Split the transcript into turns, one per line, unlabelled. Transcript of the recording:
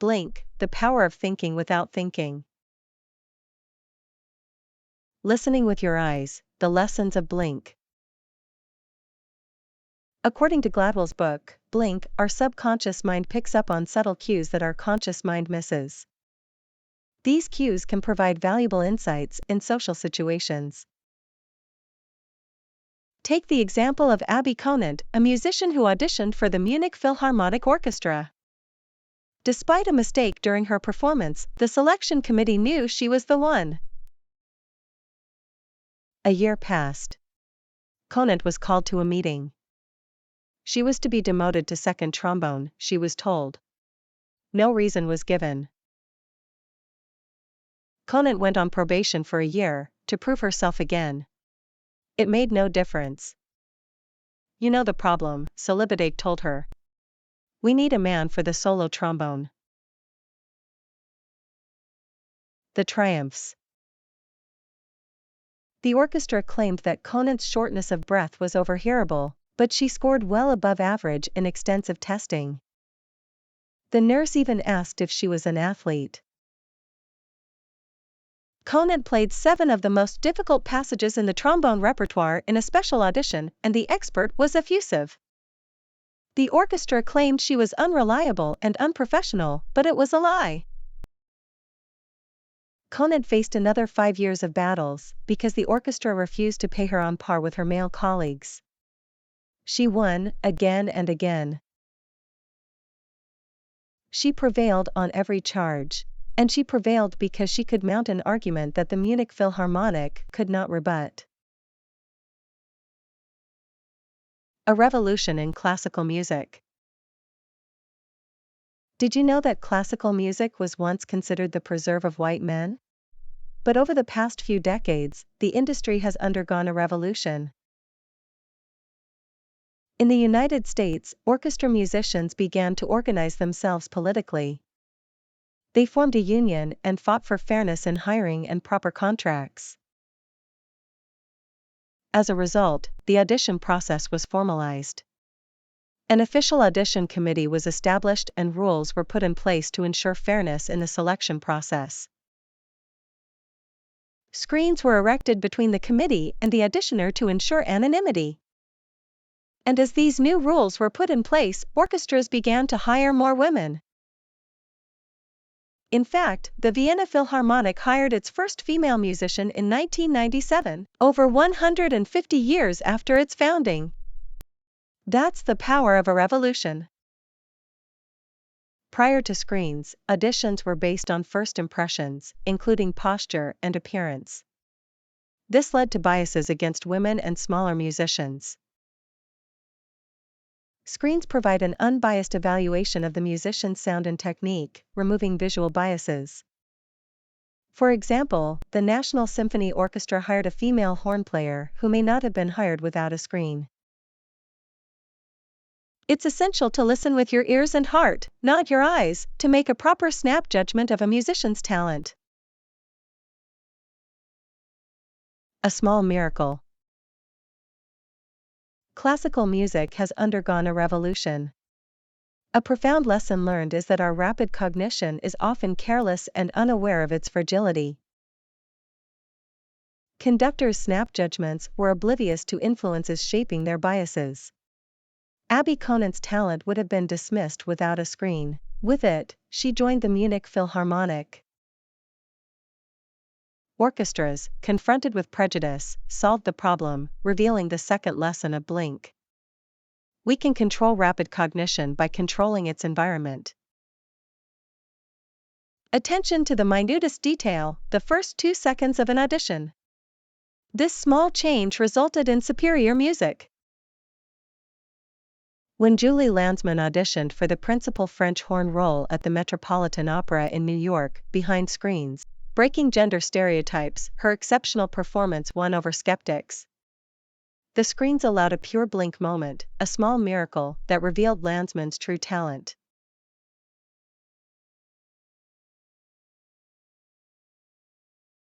Blink, the power of thinking without thinking. Listening with your eyes, the lessons of Blink. According to Gladwell's book, Blink, our subconscious mind picks up on subtle cues that our conscious mind misses. These cues can provide valuable insights in social situations. Take the example of Abby Conant, a musician who auditioned for the Munich Philharmonic Orchestra. Despite a mistake during her performance, the selection committee knew she was the one. A year passed. Conant was called to a meeting. She was to be demoted to second trombone, she was told. No reason was given. Conant went on probation for a year, to prove herself again. It made no difference. You know the problem, Solibadake told her. We need a man for the solo trombone. The triumphs. The orchestra claimed that Conant's shortness of breath was overhearable, but she scored well above average in extensive testing. The nurse even asked if she was an athlete. Conant played 7 of the most difficult passages in the trombone repertoire in a special audition, and the expert was effusive. The orchestra claimed she was unreliable and unprofessional, but it was a lie. Conant faced another 5 years of battles, because the orchestra refused to pay her on par with her male colleagues. She won, again and again. She prevailed on every charge. And she prevailed because she could mount an argument that the Munich Philharmonic could not rebut. A revolution in classical music. Did you know that classical music was once considered the preserve of white men? But over the past few decades, the industry has undergone a revolution. In the United States, orchestra musicians began to organize themselves politically. They formed a union and fought for fairness in hiring and proper contracts. As a result, the audition process was formalized. An official audition committee was established and rules were put in place to ensure fairness in the selection process. Screens were erected between the committee and the auditioner to ensure anonymity. And as these new rules were put in place, orchestras began to hire more women. In fact, the Vienna Philharmonic hired its first female musician in 1997, over 150 years after its founding. That's the power of a revolution. Prior to screens, auditions were based on first impressions, including posture and appearance. This led to biases against women and smaller musicians. Screens provide an unbiased evaluation of the musician's sound and technique, removing visual biases. For example, the National Symphony Orchestra hired a female horn player who may not have been hired without a screen. It's essential to listen with your ears and heart, not your eyes, to make a proper snap judgment of a musician's talent. A small miracle. Classical music has undergone a revolution. A profound lesson learned is that our rapid cognition is often careless and unaware of its fragility. Conductors' snap judgments were oblivious to influences shaping their biases. Abby Conant's talent would have been dismissed without a screen. With it, she joined the Munich Philharmonic. Orchestras, confronted with prejudice, solved the problem, revealing the second lesson of Blink. We can control rapid cognition by controlling its environment. Attention to the minutest detail, the first 2 seconds of an audition. This small change resulted in superior music. When Julie Landsman auditioned for the principal French horn role at the Metropolitan Opera in New York, behind screens, breaking gender stereotypes, her exceptional performance won over skeptics. The screens allowed a pure blink moment, a small miracle that revealed Landsman's true talent.